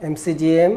MCGM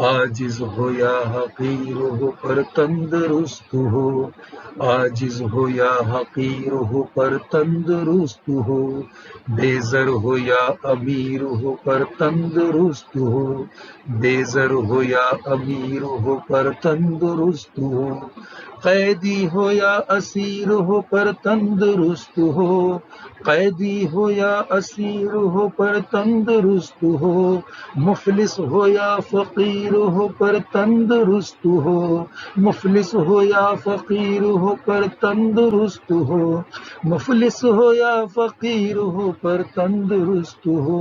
عاجز ہو یا حقیر ہو پر تندرست ہو، عاجز ہو یا حقیر ہو پر تندرست ہو، بے زر ہو یا امیر ہو پر تندرست ہو، بے زر ہو یا امیر ہو پر تندرست ہو، قیدی ہو یا اسیر ہو پر تندرست ہو، قیدی ہو یا اسیر ہو پر تندرست ہو، مفلس ہو یا فقیر ہو پر تندرست ہو، مفلس ہو یا فقیر ہو پر تندرست ہو، مفلس ہو یا فقیر ہو پر تندرست ہو،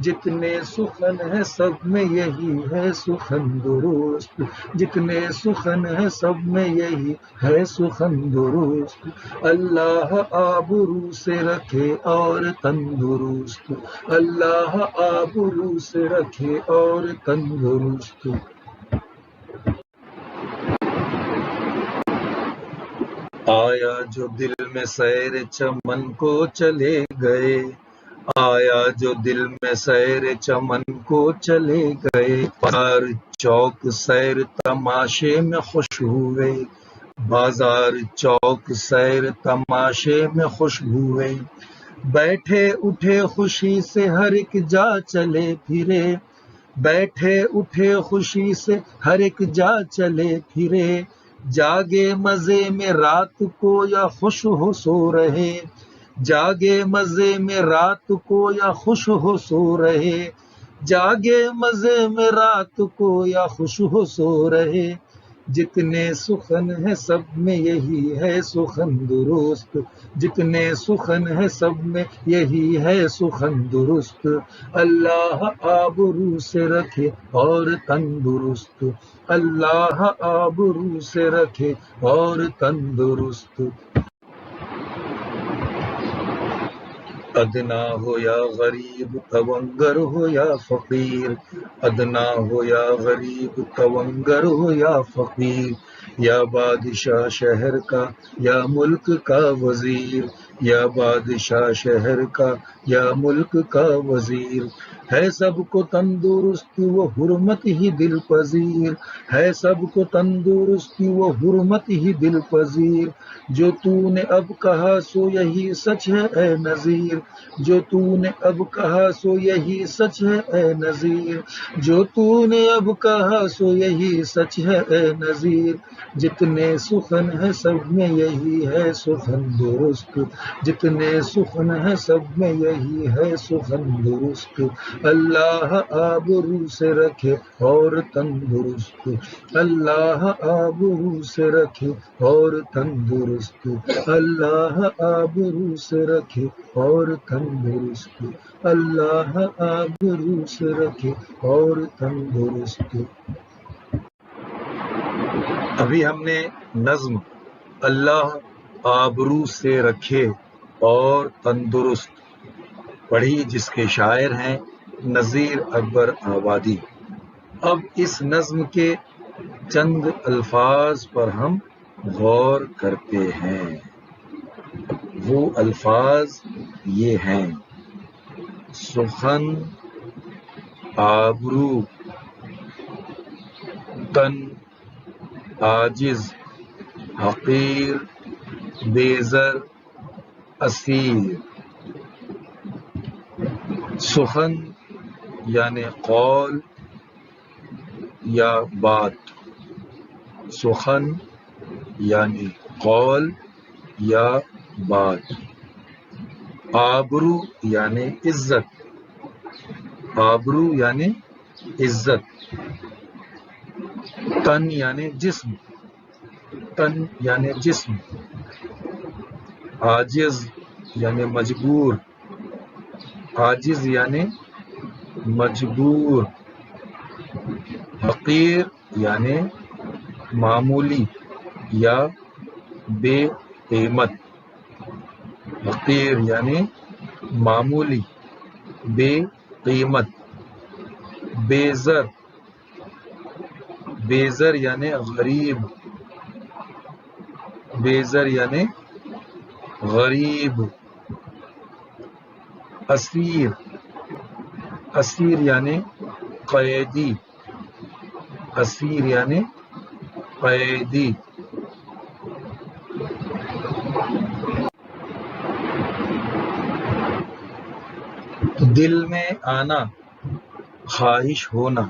جتنے سخن ہے سب میں یہی ہے سخن درست، جتنے سخن ہے سب میں یہی ہے سخن درست، اللہ آبرو سے رکھے اور تندرست، اللہ آبرو سے رکھے اور تندرست۔ آیا جو دل میں سیر چمن کو چلے گئے، آیا جو دل میں سیر چمن کو چلے گئے، بازار چوک سیر تماشے میں خوش ہوئے، بازار چوک سیر تماشے میں خوش ہوئے، بیٹھے اٹھے خوشی سے ہر ایک جا چلے پھرے، بیٹھے اٹھے خوشی سے ہر ایک جا چلے پھرے، جاگے مزے میں رات کو یا خوش ہو سو رہے، جاگے مزے میں رات کو یا خوش ہو سو رہے، جاگے مزے میں رات کو یا خوش ہو سو رہے، جتنے سخن ہے سب میں یہی ہے سخن درست، جتنے سخن ہے سب میں یہی ہے سخن درست، اللہ آبرو سے رکھے اور تندرست، اللہ آبرو سے رکھے اور تندرست، ادنا ہو یا غریب، تونگر ہو یا فقیر، ادنا ہو یا غریب، تونگر ہو یا فقیر، یا بادشاہ شہر کا یا ملک کا وزیر، یا بادشاہ شہر کا یا ملک کا وزیر، ہے سب کو تندرستی و حرمت ہی دل پذیر، ہے سب کو تندرستی و حرمت ہی دل پذیر، جو تو نے اب کہا سو یہی سچ ہے اے نذیر، جو تو نے اب کہا سو یہی سچ ہے اے نذیر، جو تو نے اب کہا سو یہی سچ ہے اے نذیر، جتنے سخن ہے سب میں یہی ہے سخن درست، جتنے سخن ہے سب میں یہی ہے سخن درست، اللہ آبرو سے رکھے اور تندرست، اللہ آبرو سے رکھے اور تندرست، اللہ آبرو سے رکھے اور تندرست، اللہ آبرو سے رکھے اور تندرست۔ ابھی ہم نے نظم اللہ آبرو سے رکھے اور تندرست پڑھی، جس کے شاعر ہیں نذیر اکبر آبادی۔ اب اس نظم کے چند الفاظ پر ہم غور کرتے ہیں۔ وہ الفاظ یہ ہیں: سخن، آبرو، تن، عاجز، حقیر، بیزر، اسیر۔ سخن یعنی قول یا بات، سخن یعنی قول یا بات، آبرو یعنی عزت، آبرو یعنی عزت، تن یعنی جسم، تن یعنی جسم، عاجز یعنی مجبور، عاجز یعنی مجبور، حقیر یعنی معمولی یا بے قیمت، حقیر یعنی معمولی بے قیمت، بیزر، بیزر یعنی غریب، بیزر یعنی غریب، اسیر، اسیر یعنی قیدی، اسیر یعنی قیدی. دل میں آنا، خواہش ہونا.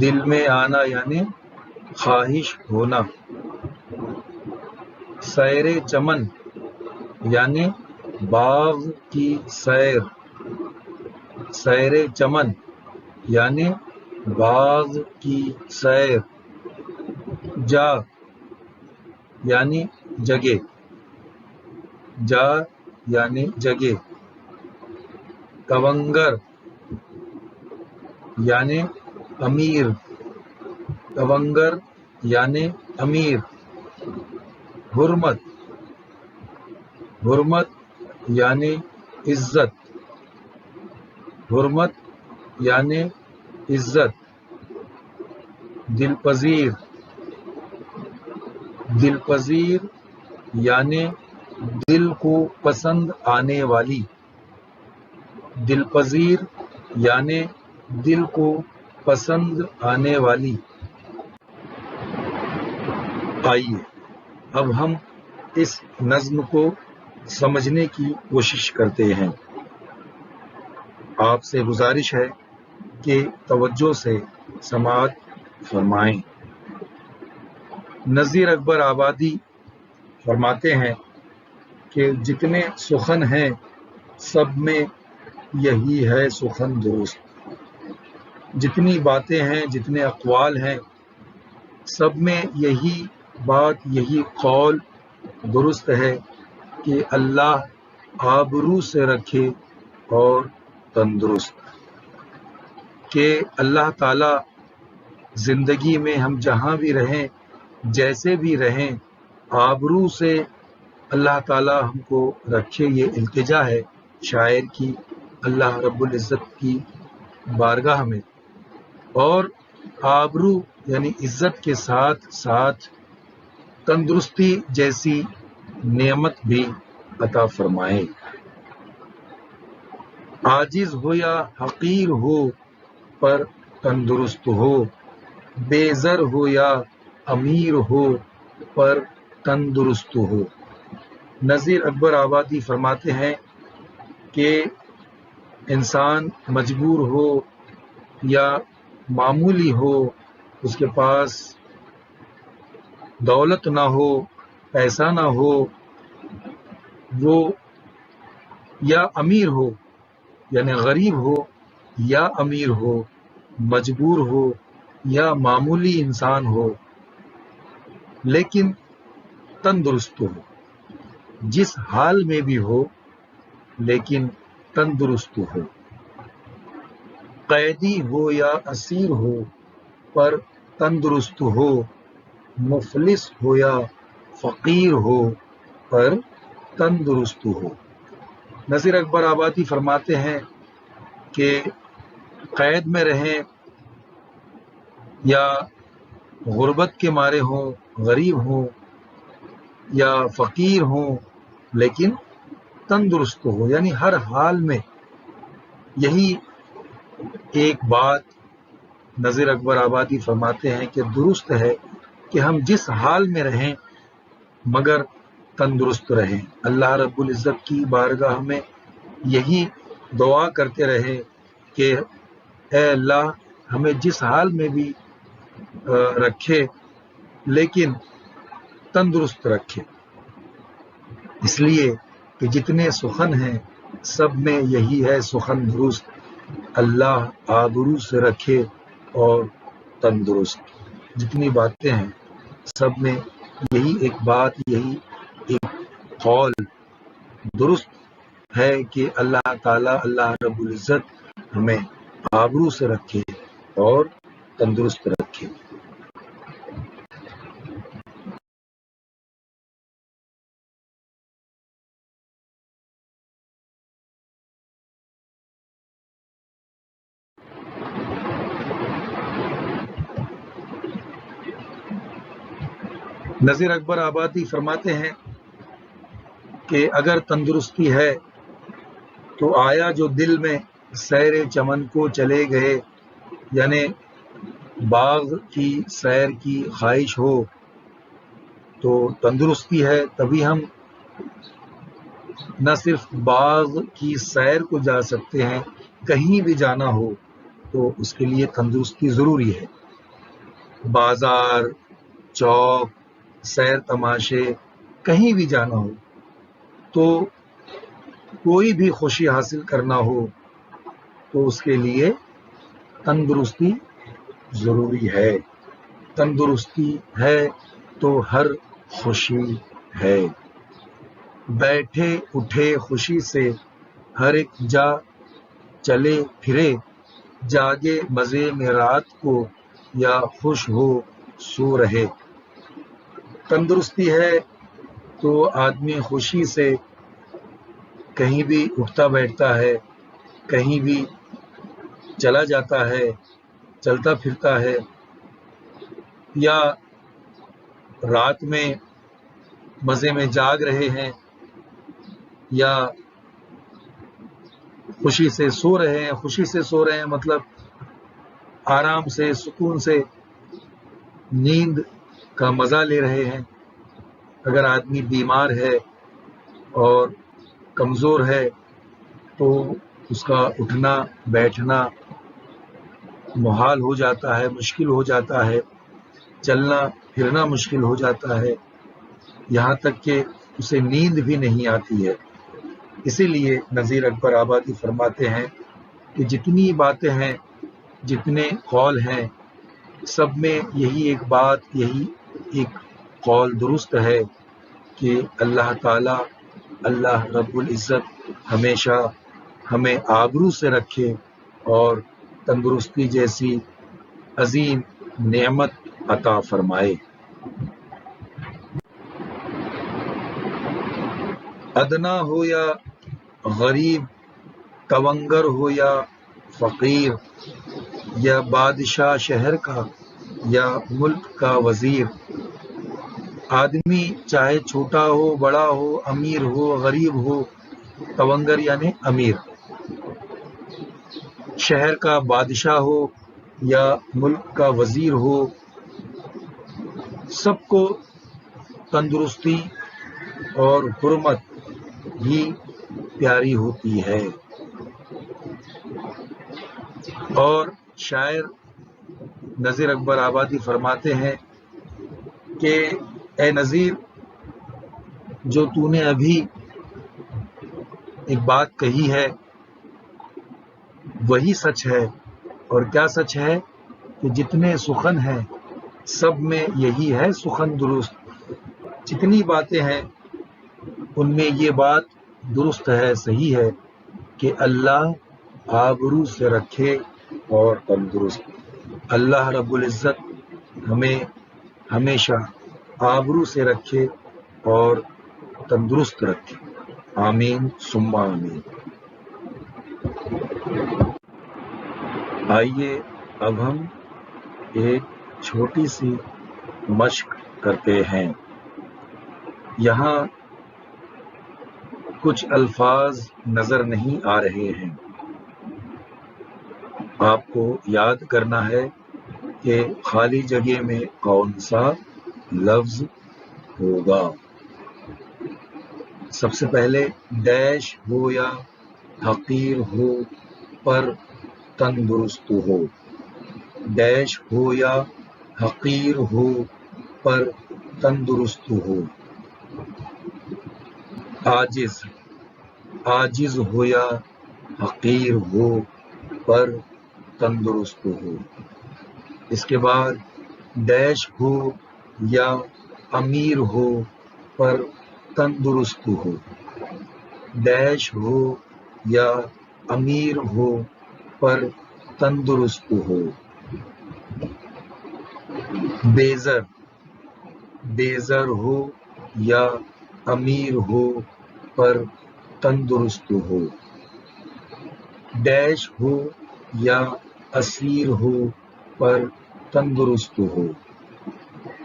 دل میں آنا یعنی خواہش ہونا. سیر چمن یعنی باغ کی سیر. سیر چمن یعنی باغ کی سیر. جا یعنی جگہ. جا یعنی جگہ. کونگر یعنی امیر. کونگر یعنی امیر. حرمت. حرمت یعنی عزت. حرمت یعنی عزت. دل پذیر. دل پذیر یعنی دل کو پسند آنے والی. دل پذیر یعنی دل کو پسند آنے والی. آئیے اب ہم اس نظم کو سمجھنے کی کوشش کرتے ہیں. آپ سے گزارش ہے کہ توجہ سے سماعت فرمائیں. نذیر اکبر آبادی فرماتے ہیں کہ جتنے سخن ہیں سب میں یہی ہے سخن درست. جتنی باتیں ہیں، جتنے اقوال ہیں، سب میں یہی بات، یہی قول درست ہے کہ اللہ آبرو سے رکھے اور تندرست. کہ اللہ تعالی زندگی میں ہم جہاں بھی رہیں، جیسے بھی رہیں، آبرو سے اللہ تعالی ہم کو رکھے. یہ التجا ہے شاعر کی اللہ رب العزت کی بارگاہ میں. اور آبرو یعنی عزت کے ساتھ ساتھ تندرستی جیسی نعمت بھی عطا فرمائے. عاجز ہو یا حقیر ہو پر تندرست ہو. بے زر ہو یا امیر ہو پر تندرست ہو. نذیر اکبر آبادی فرماتے ہیں کہ انسان مجبور ہو یا معمولی ہو، اس کے پاس دولت نہ ہو، پیسہ نہ ہو، وہ یا امیر ہو یعنی غریب ہو یا امیر ہو، مجبور ہو یا معمولی انسان ہو، لیکن تندرست ہو. جس حال میں بھی ہو لیکن تندرست ہو. قیدی ہو یا اسیر ہو پر تندرست ہو. مفلس ہو یا فقیر ہو پر تندرست ہو. نذیر اکبر آبادی فرماتے ہیں کہ قید میں رہیں یا غربت کے مارے ہوں، غریب ہوں یا فقیر ہوں، لیکن تندرست ہو. یعنی ہر حال میں یہی ایک بات نذیر اکبر آبادی فرماتے ہیں کہ درست ہے کہ ہم جس حال میں رہیں مگر تندرست رہیں. اللہ رب العزت کی بارگاہ میں یہی دعا کرتے رہیں کہ اے اللہ ہمیں جس حال میں بھی رکھے لیکن تندرست رکھے. اس لیے کہ جتنے سخن ہیں سب میں یہی ہے سخن درست. اللہ آبرو سے رکھے اور تندرست. جتنی باتیں ہیں سب میں یہی ایک بات، یہی ایک قول درست ہے کہ اللہ تعالی، اللہ رب العزت ہمیں آبرو سے رکھے اور تندرست رکھے. نذیر اکبر آبادی فرماتے ہیں کہ اگر تندرستی ہے تو آیا جو دل میں سیر چمن کو چلے گئے. یعنی باغ کی سیر کی خواہش ہو تو تندرستی ہے، تبھی ہم نہ صرف باغ کی سیر کو جا سکتے ہیں، کہیں بھی جانا ہو تو اس کے لیے تندرستی ضروری ہے۔ بازار، چوک، سیر تماشے، کہیں بھی جانا ہو تو کوئی بھی خوشی حاصل کرنا ہو تو اس کے لیے تندرستی ضروری ہے۔ تندرستی ہے تو ہر خوشی ہے۔ بیٹھے اٹھے خوشی سے ہر ایک جا چلے پھرے، جاگے مزے میں رات کو یا خوش ہو سو رہے۔ تندرستی ہے تو آدمی خوشی سے کہیں بھی اٹھتا بیٹھتا ہے، کہیں بھی چلا جاتا ہے، چلتا پھرتا ہے، یا رات میں مزے میں جاگ رہے ہیں یا خوشی سے سو رہے ہیں۔ خوشی سے سو رہے ہیں مطلب آرام سے، سکون سے نیند کا مزہ لے رہے ہیں۔ اگر آدمی بیمار ہے اور کمزور ہے تو اس کا اٹھنا بیٹھنا محال ہو جاتا ہے، مشکل ہو جاتا ہے، چلنا پھرنا مشکل ہو جاتا ہے، یہاں تک کہ اسے نیند بھی نہیں آتی ہے۔ اسی لیے نذیر اکبر آبادی فرماتے ہیں کہ جتنی باتیں ہیں، جتنے قول ہیں، سب میں یہی ایک بات، یہی ایک قول درست ہے کہ اللہ تعالیٰ، اللہ رب العزت ہمیشہ ہمیں آبرو سے رکھے اور تندرستی جیسی عظیم نعمت عطا فرمائے۔ ادنا ہو یا غریب، تونگر ہو یا فقیر، یا بادشاہ شہر کا یا ملک کا وزیر، آدمی چاہے چھوٹا ہو، بڑا ہو، امیر ہو، غریب ہو، تونگر یعنی امیر، شہر کا بادشاہ ہو یا ملک کا وزیر ہو، سب کو تندرستی اور حرمت ہی پیاری ہوتی ہے۔ اور شاعر نذیر اکبر آبادی فرماتے ہیں کہ اے نذیر، جو تو نے ابھی ایک بات کہی ہے وہی سچ ہے۔ اور کیا سچ ہے؟ کہ جتنے سخن ہیں سب میں یہی ہے سخن درست۔ جتنی باتیں ہیں ان میں یہ بات درست ہے، صحیح ہے کہ اللہ آبرو سے رکھے اور تندرست۔ اللہ رب العزت ہمیں ہمیشہ آبرو سے رکھے اور تندرست رکھے، آمین ثم آمین۔ آئیے اب ہم ایک چھوٹی سی مشق کرتے ہیں۔ یہاں کچھ الفاظ نظر نہیں آ رہے ہیں، آپ کو یاد کرنا ہے کہ خالی جگہ میں کون سا لفظ ہوگا۔ سب سے پہلے ڈیش ہو یا حقیر ہو پر تندرست ہو، ڈیش ہو یا حقیر ہو پر تندرست ہو۔ عاجز، عاجز ہو یا حقیر ہو پر تندرست ہو۔ اس کے بعد ڈیش ہو یا امیر ہو پر تندرست ہو، ڈیش ہو یا امیر ہو پر تندرست ہو۔ بیزر، بیزر ہو یا امیر ہو پر تندرست ہو، ڈیش ہو یا اسیر ہو پر تندرست ہو،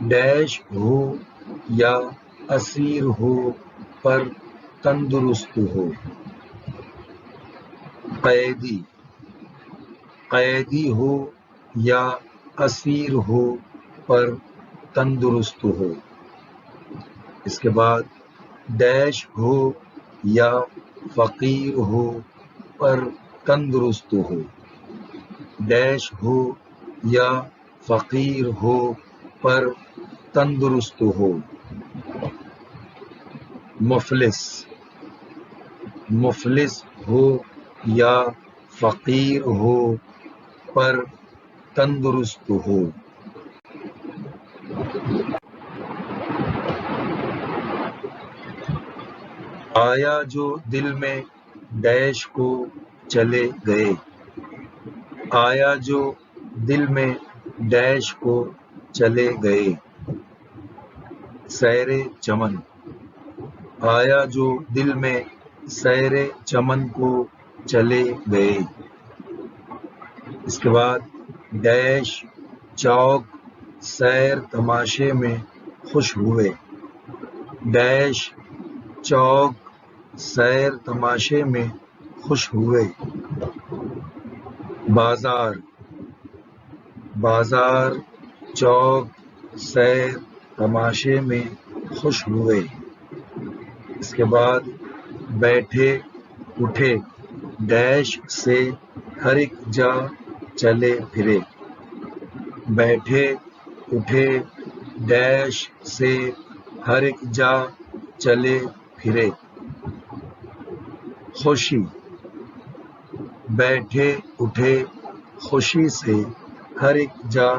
ڈیش ہو یا اسیر ہو پر تندرست ہو۔ قیدی، قیدی ہو یا اسیر ہو پر تندرست ہو. اس کے بعد ڈیش ہو یا فقیر ہو پر تندرست ہو. ڈیش ہو یا فقیر ہو پر تندرست ہو. مفلس. مفلس ہو یا فقیر ہو پر تندرست ہو. آیا جو دل میں ڈیش کو چلے گئے. آیا جو دل میں ڈیش کو چلے گئے. سیر چمن. آیا جو دل میں سیر چمن کو چلے گئے. اس کے بعد ڈیش چوک سیر تماشے میں خوش ہوئے. ڈیش چوک سیر تماشے میں خوش ہوئے. بازار. بازار چوک سیر تماشے میں خوش ہوئے. اس کے بعد بیٹھے اٹھے ڈیش سے ہر ایک جا چلے پھرے. بیٹھے اٹھے ڈیش سے ہر ایک جا چلے پھرے. خوشی. بیٹھے اٹھے خوشی سے ہر ایک جا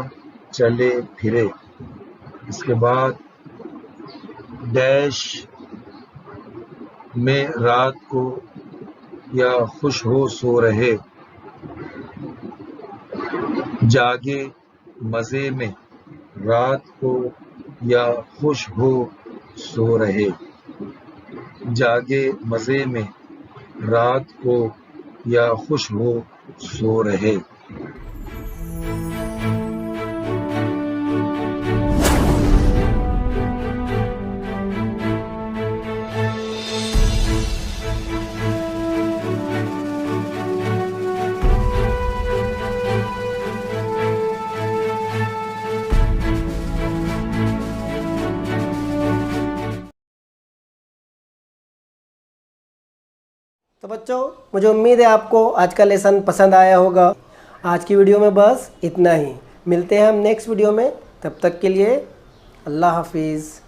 چلے پھرے. اس کے بعد ڈیش میں رات کو یا خوش ہو سو رہے. جاگے مزے میں رات کو یا خوش ہو سو رہے. جاگے مزے میں رات کو یا خوش ہو سو رہے. تو بچوں مجھے امید ہے آپ کو آج کا لیسن پسند آیا ہوگا. آج کی ویڈیو میں بس اتنا ہی. ملتے ہیں ہم نیکسٹ ویڈیو میں. تب تک کے لیے اللہ حافظ.